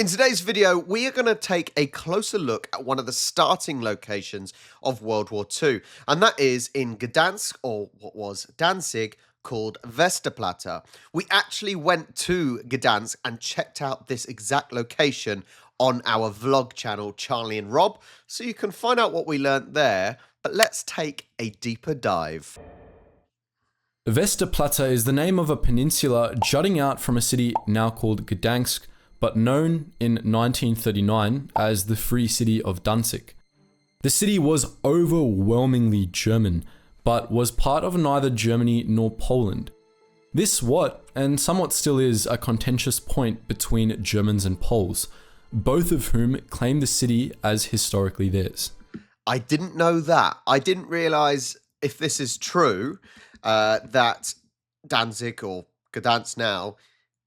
In today's video, we are going to take a closer look at one of the starting locations of World War II, and that is in Gdansk, or what was Danzig, called Westerplatte. We actually went to Gdansk and checked out this exact location on our vlog channel, Charlie and Rob, so you can find out what we learnt there, but let's take a deeper dive. Westerplatte is the name of a peninsula jutting out from a city now called Gdansk, but known in 1939 as the Free City of Danzig. The city was overwhelmingly German, but was part of neither Germany nor Poland. This and somewhat still is, a contentious point between Germans and Poles, both of whom claim the city as historically theirs. I didn't know that. I didn't realise, if this is true, that Danzig, or Gdansk now,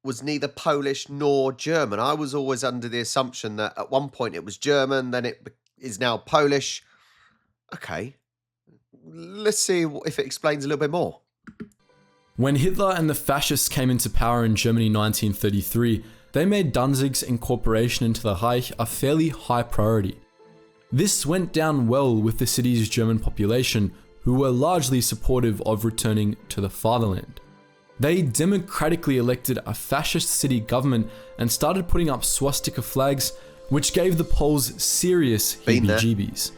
was neither Polish nor German. I was always under the assumption that at one point it was German, then it is now Polish. Okay, let's see if it explains a little bit more. When Hitler and the fascists came into power in Germany in 1933, they made Danzig's incorporation into the Reich a fairly high priority. This went down well with the city's German population, who were largely supportive of returning to the fatherland. They democratically elected a fascist city government and started putting up swastika flags, which gave the Poles serious heebie-jeebies.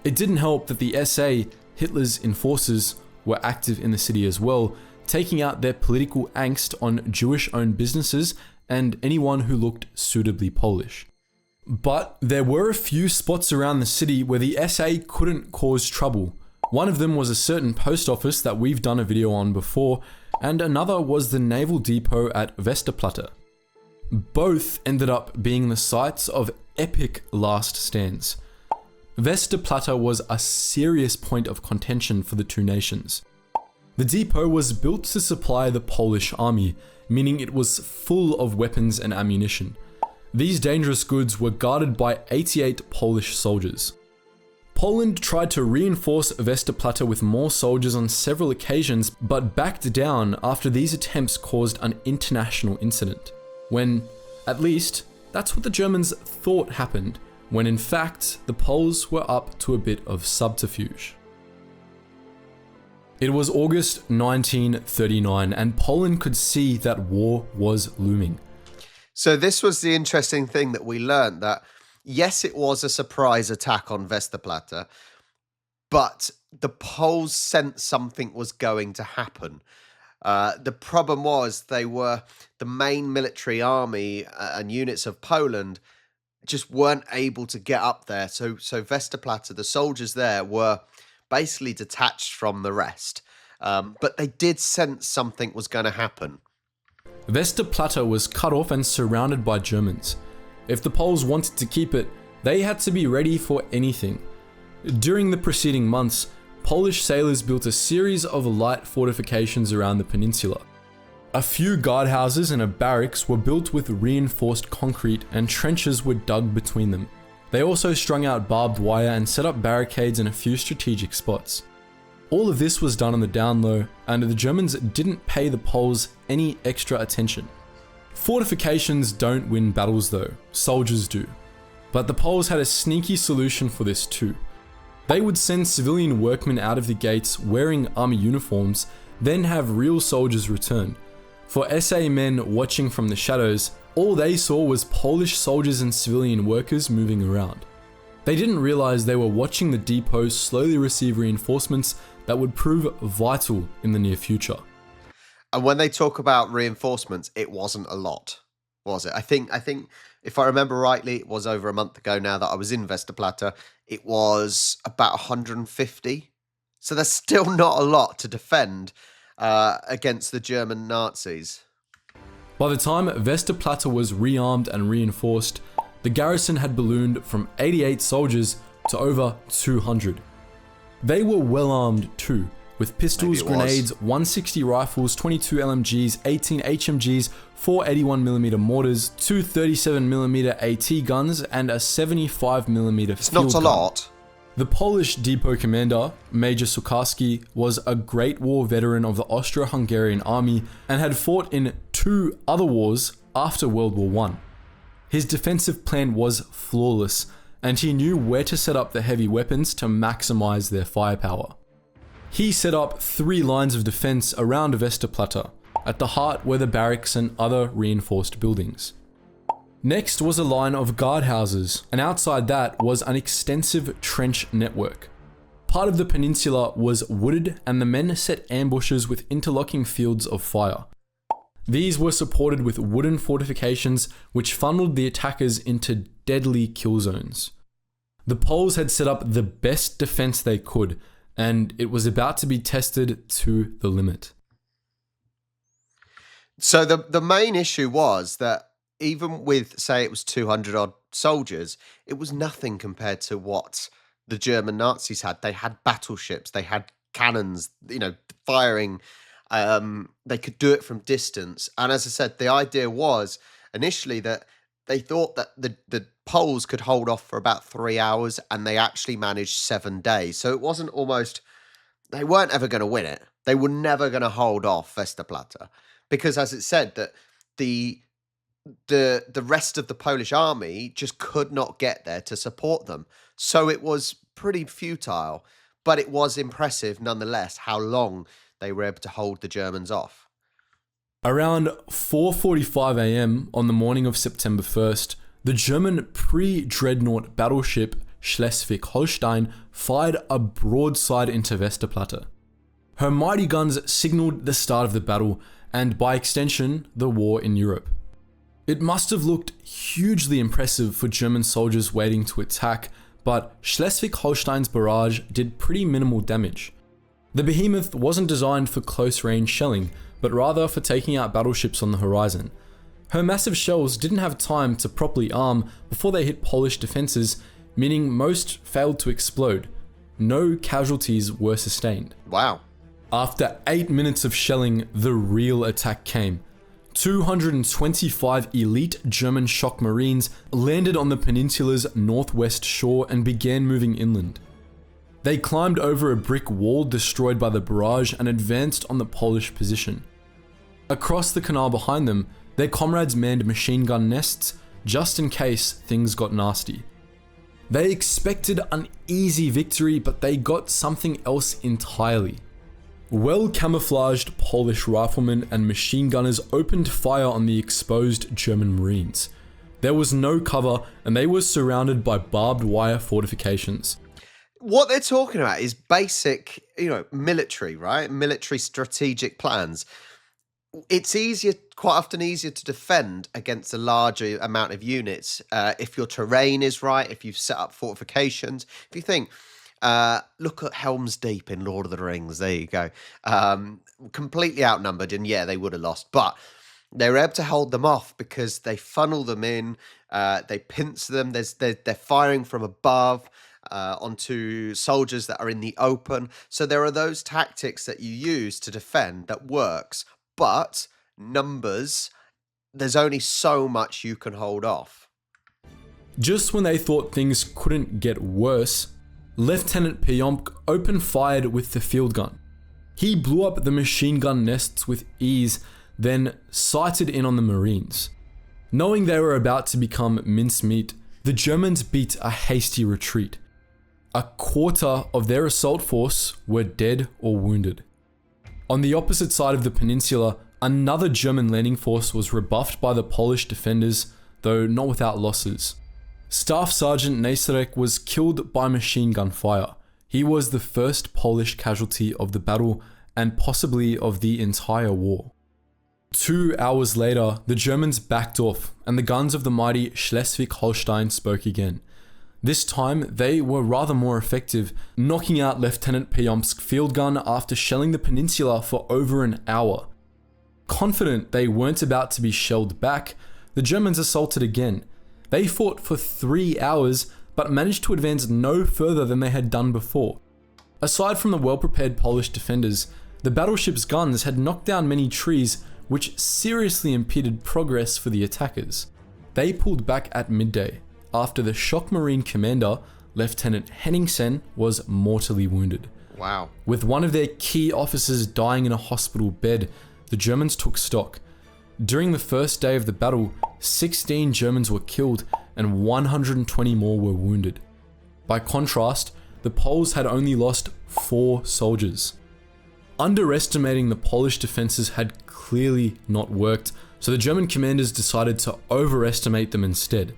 It didn't help that the SA, Hitler's enforcers, were active in the city as well, taking out their political angst on Jewish-owned businesses and anyone who looked suitably Polish. But there were a few spots around the city where the SA couldn't cause trouble. One of them was a certain post office that we've done a video on before, and another was the naval depot at Westerplatte. Both ended up being the sites of epic last stands. Westerplatte was a serious point of contention for the two nations. The depot was built to supply the Polish army, meaning it was full of weapons and ammunition. These dangerous goods were guarded by 88 Polish soldiers. Poland tried to reinforce Westerplatte with more soldiers on several occasions, but backed down after these attempts caused an international incident. When, at least, that's what the Germans thought happened, when in fact, the Poles were up to a bit of subterfuge. It was August 1939, and Poland could see that war was looming. So this was the interesting thing that we learned, that yes, it was a surprise attack on Westerplatte, but the Poles sensed something was going to happen. The problem was they were the main military army and units of Poland just weren't able to get up there. So Westerplatte, the soldiers there, were basically detached from the rest. But they did sense something was going to happen. Westerplatte was cut off and surrounded by Germans. If the Poles wanted to keep it, they had to be ready for anything. During the preceding months, Polish sailors built a series of light fortifications around the peninsula. A few guardhouses and a barracks were built with reinforced concrete, and trenches were dug between them. They also strung out barbed wire and set up barricades in a few strategic spots. All of this was done on the down low, and the Germans didn't pay the Poles any extra attention. Fortifications don't win battles though, soldiers do. But the Poles had a sneaky solution for this too. They would send civilian workmen out of the gates wearing army uniforms, then have real soldiers return. For SA men watching from the shadows, all they saw was Polish soldiers and civilian workers moving around. They didn't realize they were watching the depot slowly receive reinforcements that would prove vital in the near future. And when they talk about reinforcements, it wasn't a lot, was it? I think if I remember rightly, it was over a month ago now that I was in Westerplatte. It was about 150. So there's still not a lot to defend against the German Nazis. By the time Westerplatte was rearmed and reinforced, the garrison had ballooned from 88 soldiers to over 200. They were well armed too, with pistols, grenades, 160 rifles, 22 LMGs, 18 HMGs, 4 81mm mortars, 2 37mm AT guns, and a 75mm field gun. It's not a lot. The Polish depot commander, Major Sukarski, was a Great War veteran of the Austro-Hungarian army and had fought in 2 other wars after World War I. His defensive plan was flawless, and he knew where to set up the heavy weapons to maximize their firepower. He set up 3 lines of defense around Westerplatte. At the heart were the barracks and other reinforced buildings. Next was a line of guardhouses, and outside that was an extensive trench network. Part of the peninsula was wooded, and the men set ambushes with interlocking fields of fire. These were supported with wooden fortifications which funneled the attackers into deadly kill zones. The Poles had set up the best defense they could, and it was about to be tested to the limit. So the main issue was that even with, say, it was 200 odd soldiers, it was nothing compared to what the German Nazis had. They had battleships, they had cannons, firing. They could do it from distance. And as I said, the idea was initially that they thought that the Poles could hold off for about 3 hours, and they actually managed 7 days. So it wasn't they weren't ever going to win it. They were never going to hold off Westerplatte. Because, as it said, that the rest of the Polish army just could not get there to support them. So it was pretty futile, but it was impressive nonetheless how long they were able to hold the Germans off. Around 4:45 a.m. on the morning of September 1st, the German pre-dreadnought battleship Schleswig-Holstein fired a broadside into Westerplatte. Her mighty guns signaled the start of the battle, and by extension, the war in Europe. It must have looked hugely impressive for German soldiers waiting to attack, but Schleswig-Holstein's barrage did pretty minimal damage. The behemoth wasn't designed for close-range shelling, but rather for taking out battleships on the horizon. Her massive shells didn't have time to properly arm before they hit Polish defenses, meaning most failed to explode. No casualties were sustained. Wow. After 8 minutes of shelling, the real attack came. 225 elite German shock marines landed on the peninsula's northwest shore and began moving inland. They climbed over a brick wall destroyed by the barrage and advanced on the Polish position. Across the canal behind them, their comrades manned machine gun nests just in case things got nasty. They expected an easy victory, but they got something else entirely. Well-camouflaged Polish riflemen and machine gunners opened fire on the exposed German Marines. There was no cover, and they were surrounded by barbed wire fortifications. What they're talking about is basic, military, right? Military strategic plans. It's quite often easier to defend against a larger amount of units if your terrain is right, if you've set up fortifications. If you think, look at Helm's Deep in Lord of the Rings. There you go. Completely outnumbered, and yeah, they would have lost, but they were able to hold them off because they funnel them in, they pinch them. They're firing from above onto soldiers that are in the open. So there are those tactics that you use to defend that works, but numbers, there's only so much you can hold off. Just when they thought things couldn't get worse, Lieutenant Peyomk opened fire with the field gun. He blew up the machine gun nests with ease, then sighted in on the Marines. Knowing they were about to become mincemeat, the Germans beat a hasty retreat. A quarter of their assault force were dead or wounded. On the opposite side of the peninsula, another German landing force was rebuffed by the Polish defenders, though not without losses. Staff Sergeant Naserek was killed by machine gun fire. He was the first Polish casualty of the battle and possibly of the entire war. 2 hours later, the Germans backed off and the guns of the mighty Schleswig-Holstein spoke again. This time, they were rather more effective, knocking out Lieutenant Peyomsk's field gun after shelling the peninsula for over an hour. Confident they weren't about to be shelled back, the Germans assaulted again. They fought for 3 hours, but managed to advance no further than they had done before. Aside from the well-prepared Polish defenders, the battleship's guns had knocked down many trees, which seriously impeded progress for the attackers. They pulled back at midday, after the shock marine commander, Lieutenant Henningsen, was mortally wounded. Wow. With one of their key officers dying in a hospital bed, the Germans took stock. During the first day of the battle, 16 Germans were killed and 120 more were wounded. By contrast, the Poles had only lost 4 soldiers. Underestimating the Polish defenses had clearly not worked, so the German commanders decided to overestimate them instead.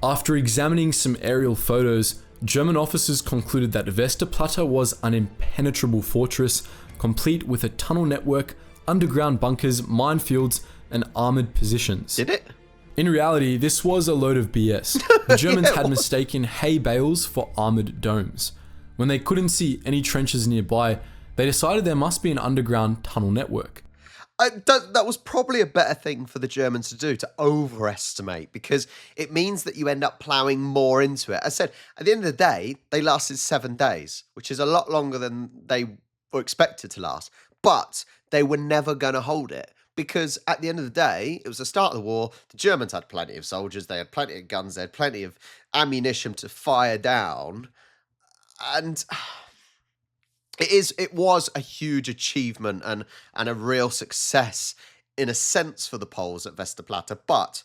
After examining some aerial photos, German officers concluded that Westerplatte was an impenetrable fortress, complete with a tunnel network, underground bunkers, minefields, and armored positions. Did it? In reality, this was a load of BS. The Germans had mistaken hay bales for armored domes. When they couldn't see any trenches nearby, they decided there must be an underground tunnel network. That was probably a better thing for the Germans to do, to overestimate, because it means that you end up ploughing more into it. As I said, at the end of the day, they lasted 7 days, which is a lot longer than they were expected to last. But they were never going to hold it, because at the end of the day, it was the start of the war. The Germans had plenty of soldiers, they had plenty of guns, they had plenty of ammunition to fire down. And it was a huge achievement and a real success in a sense for the Poles at Westerplatte, but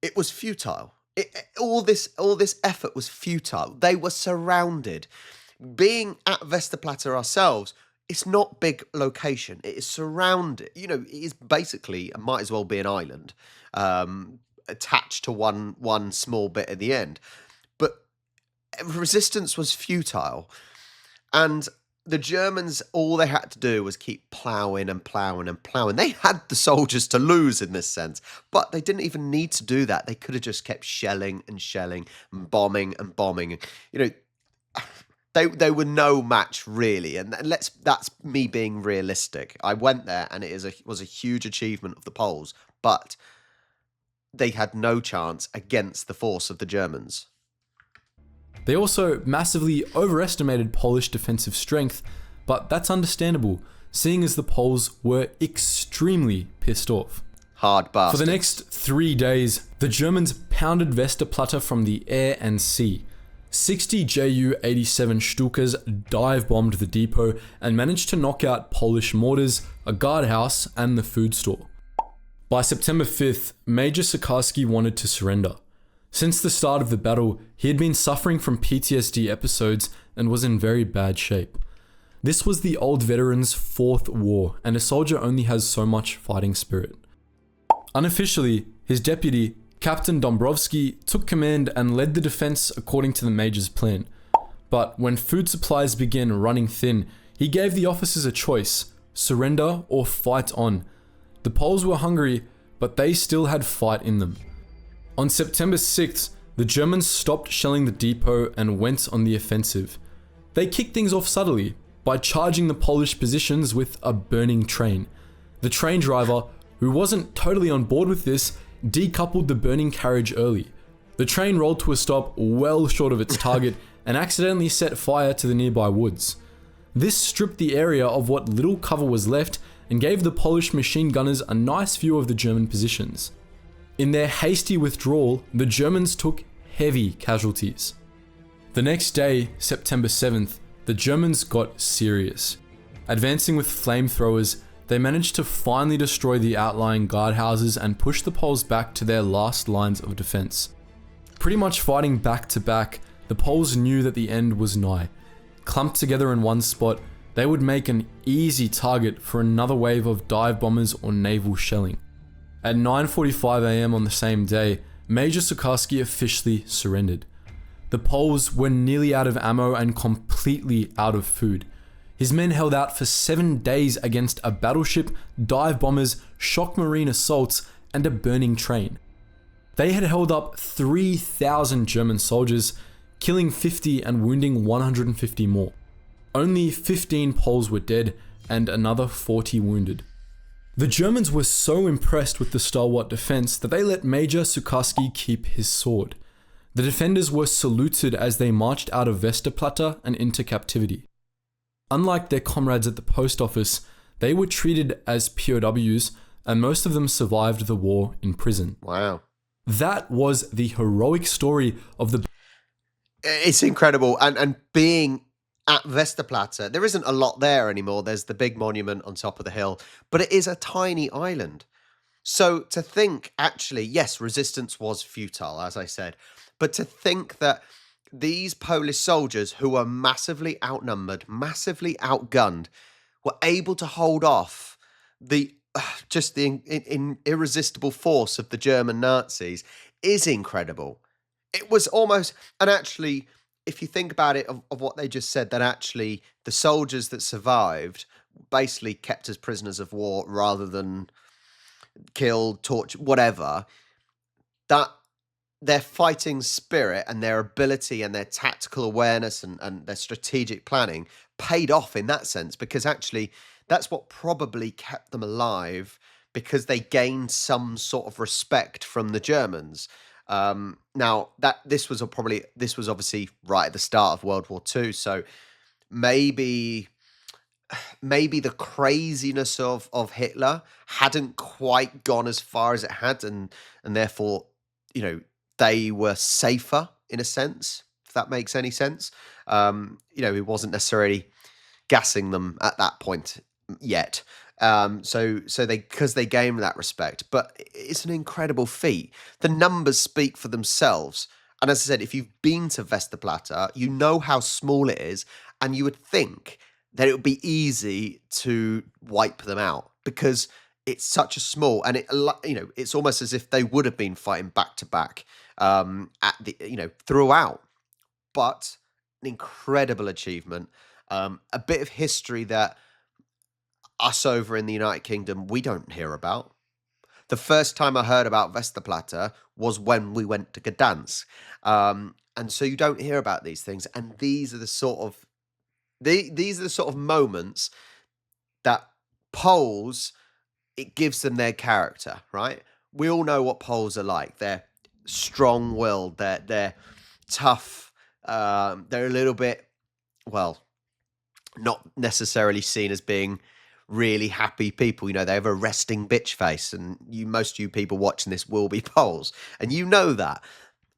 it was futile. All this effort was futile. They were surrounded. Being at Westerplatte ourselves, it's not big location. It is surrounded. You know, it is basically, it might as well be an island, attached to one small bit at the end. But resistance was futile, and the Germans, all they had to do was keep ploughing and ploughing and ploughing. They had the soldiers to lose in this sense, but they didn't even need to do that. They could have just kept shelling and shelling and bombing and bombing. You know, they were no match really, and that's me being realistic. I went there, and it was a huge achievement of the Poles, but they had no chance against the force of the Germans. They also massively overestimated Polish defensive strength, but that's understandable, seeing as the Poles were extremely pissed off. Hard bastards. For the next 3 days, the Germans pounded Westerplatte from the air and sea. 60 Ju-87 Stukas dive-bombed the depot and managed to knock out Polish mortars, a guardhouse, and the food store. By September 5th, Major Sikorski wanted to surrender. Since the start of the battle, he had been suffering from PTSD episodes and was in very bad shape. This was the old veteran's 4th war, and a soldier only has so much fighting spirit. Unofficially, his deputy, Captain Dombrovsky, took command and led the defense according to the major's plan. But when food supplies began running thin, he gave the officers a choice: surrender or fight on. The Poles were hungry, but they still had fight in them. On September 6th, the Germans stopped shelling the depot and went on the offensive. They kicked things off subtly by charging the Polish positions with a burning train. The train driver, who wasn't totally on board with this, decoupled the burning carriage early. The train rolled to a stop well short of its target and accidentally set fire to the nearby woods. This stripped the area of what little cover was left and gave the Polish machine gunners a nice view of the German positions. In their hasty withdrawal, the Germans took heavy casualties. The next day, September 7th, the Germans got serious. Advancing with flamethrowers, they managed to finally destroy the outlying guardhouses and push the Poles back to their last lines of defense. Pretty much fighting back to back, the Poles knew that the end was nigh. Clumped together in one spot, they would make an easy target for another wave of dive bombers or naval shelling. At 9:45 AM on the same day, Major Sikorski officially surrendered. The Poles were nearly out of ammo and completely out of food. His men held out for 7 days against a battleship, dive bombers, shock marine assaults, and a burning train. They had held up 3,000 German soldiers, killing 50 and wounding 150 more. Only 15 Poles were dead and another 40 wounded. The Germans were so impressed with the stalwart defense that they let Major Sikorski keep his sword. The defenders were saluted as they marched out of Westerplatte and into captivity. Unlike their comrades at the post office, they were treated as POWs, and most of them survived the war in prison. Wow. That was the heroic story of the... It's incredible. And being at Westerplatte, there isn't a lot there anymore. There's the big monument on top of the hill, but it is a tiny island. So to think, actually, yes, resistance was futile, as I said, but to think that these Polish soldiers who were massively outnumbered, massively outgunned, were able to hold off the just the irresistible force of the German Nazis is incredible. It was almost, and actually, if you think about it, of what they just said, that actually the soldiers that survived basically kept as prisoners of war rather than killed, tortured, whatever, that their fighting spirit and their ability and their tactical awareness and their strategic planning paid off in that sense, because actually that's what probably kept them alive, because they gained some sort of respect from the Germans. Now that this was obviously right at the start of World War II, so maybe the craziness of Hitler hadn't quite gone as far as it had, and therefore, you know, they were safer in a sense, if that makes any sense. He wasn't necessarily gassing them at that point yet. So they, because they gained that respect, but it's an incredible feat. The numbers speak for themselves. And as I said, if you've been to Westerplatte, you know how small it is, and you would think that it would be easy to wipe them out, because it's such a small, and it's almost as if they would have been fighting back to back at the throughout. But an incredible achievement, a bit of history that us over in the United Kingdom we don't hear about. The first time I heard about Westerplatte was when we went to Gdansk, and so you don't hear about these things, and these are the sort of moments that Poles, it gives them their character, right? We all know what Poles are like. They're strong-willed. They're tough. They're a little bit, well, not necessarily seen as being really happy people. They have a resting bitch face, and most of you people watching this will be Poles, and you know that.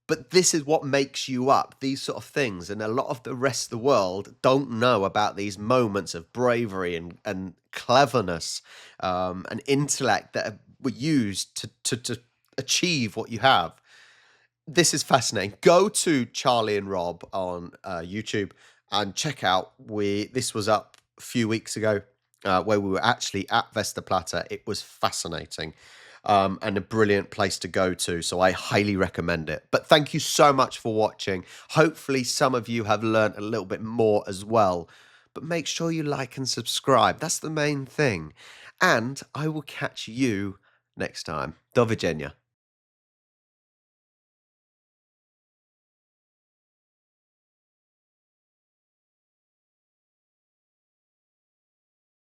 But this is what makes you up, these sort of things. And a lot of the rest of the world don't know about these moments of bravery and cleverness, and intellect that were used to achieve what you have. This is fascinating. Go to Charlie and Rob on YouTube and check out. This was up a few weeks ago, where we were actually at Westerplatte. It was fascinating, and a brilliant place to go to. So I highly recommend it. But thank you so much for watching. Hopefully some of you have learned a little bit more as well. But make sure you like and subscribe. That's the main thing. And I will catch you next time. Do widzenia.